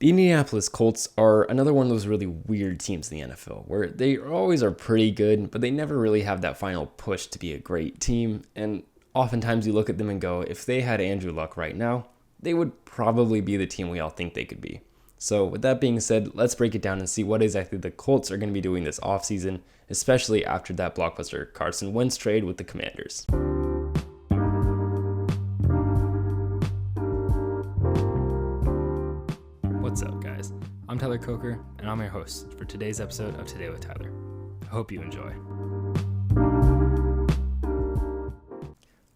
The Indianapolis Colts are another one of those really weird teams in the NFL where they always are pretty good, but they never really have that final push to be a great team. And oftentimes you look at them and go, if they had Andrew Luck right now, they would probably be the team we all think they could be. So with that being said, let's break it down and see what exactly the Colts are going to be doing this offseason, especially after that blockbuster Carson Wentz trade with the Commanders. What's up, guys? I'm Tyler Coker, and I'm your host for today's episode of Today with Tyler. I hope you enjoy.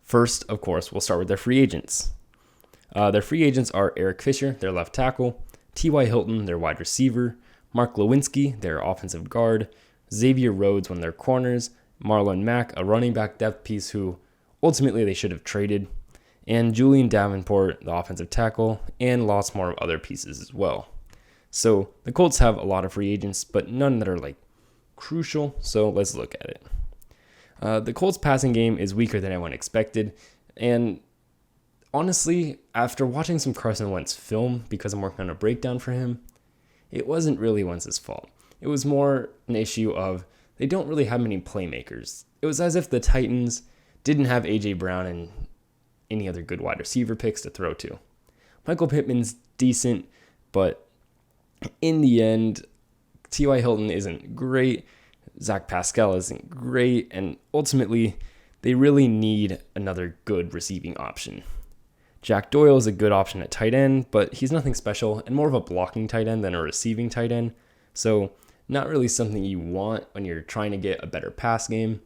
First, of course, we'll start with their free agents. Their free agents are Eric Fisher, their left tackle, T.Y. Hilton, their wide receiver, Mark Lewinsky, their offensive guard, Xavier Rhodes, one of their corners, Marlon Mack, a running back depth piece who ultimately they should have traded, and Julian Davenport, the offensive tackle, and lots more of other pieces as well. So the Colts have a lot of free agents, but none that are crucial, so let's look at it. The Colts passing game is weaker than anyone expected, and honestly, after watching some Carson Wentz film, because I'm working on a breakdown for him, it wasn't really Wentz's fault. It was more an issue of they don't really have many playmakers. It was as if the Titans didn't have A.J. Brown and any other good wide receiver picks to throw to. Michael Pittman's decent, but in the end, T.Y. Hilton isn't great, Zach Pascal isn't great, and ultimately, they really need another good receiving option. Jack Doyle is a good option at tight end, but he's nothing special and more of a blocking tight end than a receiving tight end, so not really something you want when you're trying to get a better pass game.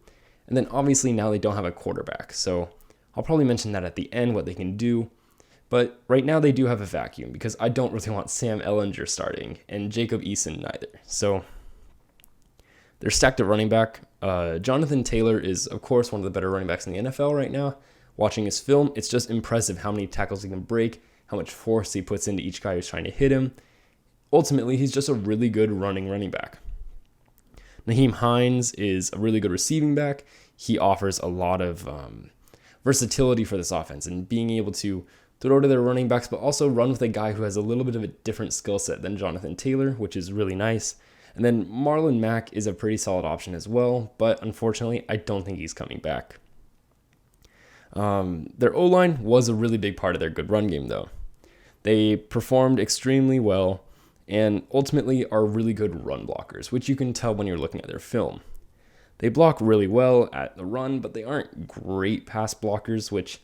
And then obviously now they don't have a quarterback, so I'll probably mention that at the end, what they can do. But right now they do have a vacuum because I don't really want Sam Ehlinger starting and Jacob Eason neither. So they're stacked at running back. Jonathan Taylor is, of course, one of the better running backs in the NFL right now. Watching his film, it's just impressive how many tackles he can break, how much force he puts into each guy who's trying to hit him. Ultimately, he's just a really good running back. Nyheim Hines is a really good receiving back. He offers a lot of versatility for this offense and being able to throw to their running backs, but also run with a guy who has a little bit of a different skill set than Jonathan Taylor, which is really nice. And then Marlon Mack is a pretty solid option as well, but unfortunately, I don't think he's coming back. Their O-line was a really big part of their good run game, though. They performed extremely well and ultimately are really good run blockers, which you can tell when you're looking at their film. They block really well at the run, but they aren't great pass blockers, which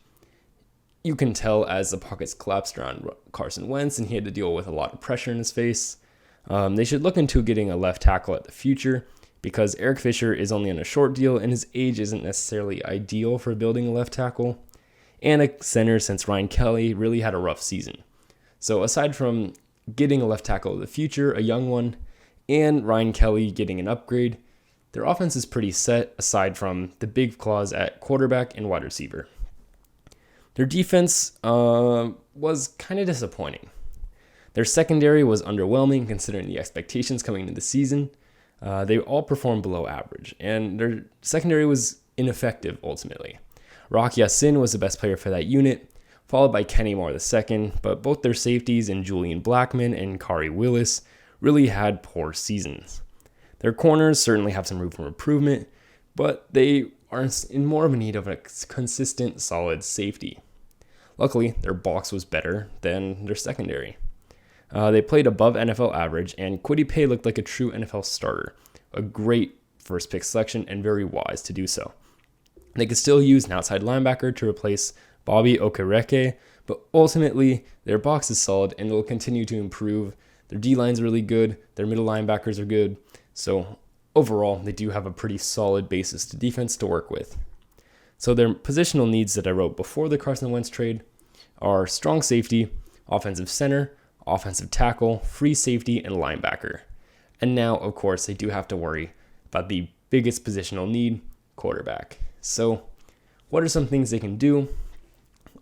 you can tell as the pockets collapsed around Carson Wentz and he had to deal with a lot of pressure in his face. They should look into getting a left tackle at the future because Eric Fisher is only on a short deal and his age isn't necessarily ideal for building a left tackle. And a center, since Ryan Kelly really had a rough season. So aside from getting a left tackle of the future, a young one, and Ryan Kelly getting an upgrade, their offense is pretty set aside from the big clause at quarterback and wide receiver. Their defense was kind of disappointing. Their secondary was underwhelming considering the expectations coming into the season. They all performed below average, and their secondary was ineffective ultimately. Rock Ya-Sin was the best player for that unit, followed by Kenny Moore II, but both their safeties in Julian Blackmon and Kari Willis really had poor seasons. Their corners certainly have some room for improvement, but they are in more of a need of a consistent, solid safety. Luckily, their box was better than their secondary. They played above NFL average, and Kwity Paye looked like a true NFL starter. A great first pick selection and very wise to do so. They could still use an outside linebacker to replace Bobby Okereke, but ultimately, their box is solid and they'll continue to improve. Their D-line's really good, their middle linebackers are good, so overall, they do have a pretty solid basis to defense to work with. So their positional needs that I wrote before the Carson Wentz trade are strong safety, offensive center, offensive tackle, free safety, and linebacker. And now, of course, they do have to worry about the biggest positional need, quarterback. So what are some things they can do?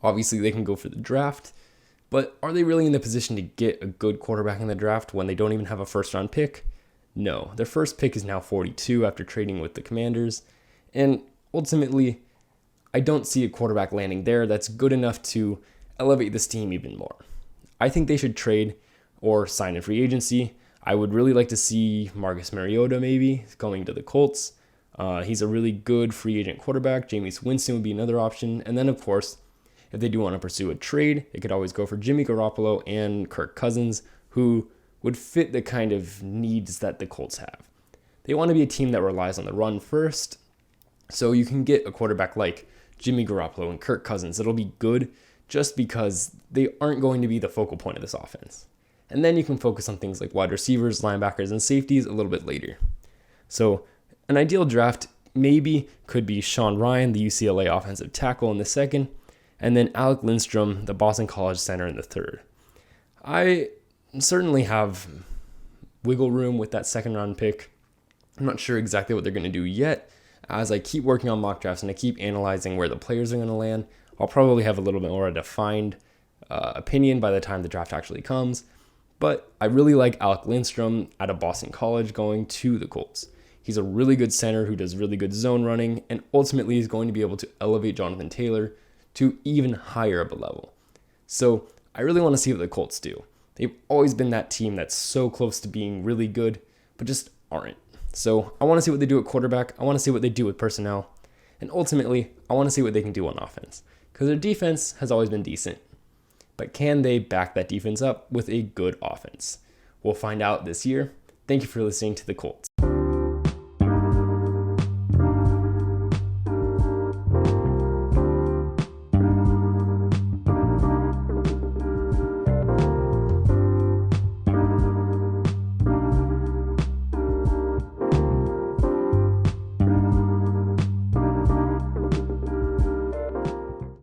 Obviously, they can go for the draft, but are they really in the position to get a good quarterback in the draft when they don't even have a first-round pick? No. Their first pick is now 42 after trading with the Commanders, and ultimately, I don't see a quarterback landing there that's good enough to elevate this team even more. I think they should trade or sign in free agency. I would really like to see Marcus Mariota maybe going to the Colts. He's a really good free agent quarterback. Jameis Winston would be another option. And then, of course, if they do want to pursue a trade, they could always go for Jimmy Garoppolo and Kirk Cousins, who would fit the kind of needs that the Colts have. They want to be a team that relies on the run first, so you can get a quarterback like Jimmy Garoppolo and Kirk Cousins. It'll be good just because they aren't going to be the focal point of this offense. And then you can focus on things like wide receivers, linebackers, and safeties a little bit later. So an ideal draft maybe could be Sean Ryan, the UCLA offensive tackle, in the second, and then Alec Lindstrom, the Boston College center, in the third. I certainly have wiggle room with that second round pick. I'm not sure exactly what they're going to do yet. As I keep working on mock drafts and I keep analyzing where the players are going to land, I'll probably have a little bit more defined opinion by the time the draft actually comes. But I really like Alec Lindstrom out of Boston College going to the Colts. He's a really good center who does really good zone running, and ultimately is going to be able to elevate Jonathan Taylor to even higher of a level. So I really want to see what the Colts do. They've always been that team that's so close to being really good, but just aren't. So I want to see what they do at quarterback. I want to see what they do with personnel. And ultimately, I want to see what they can do on offense, because their defense has always been decent. But can they back that defense up with a good offense? We'll find out this year. Thank you for listening to the Colts.